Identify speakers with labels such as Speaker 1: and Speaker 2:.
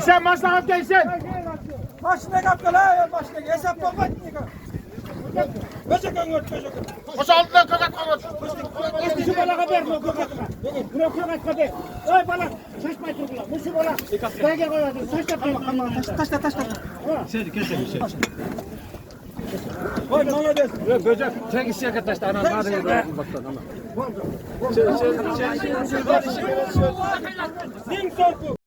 Speaker 1: Sen maslahat gelsin.
Speaker 2: Başına kaptı la başına hesap olmaz ki. Böcek öngört.
Speaker 1: Koş altından kakat konuş.
Speaker 3: Şu balaga ver bu kokatma. Bunu kokat kabe. Oy bala şaşma tutula. Bu şu bala. Gel koyalım. Taşla.
Speaker 1: Şey kesin şey.
Speaker 2: Oy malades.
Speaker 1: Böcek tek işe kataştı ana madem baktan ama.
Speaker 2: Ning sorku.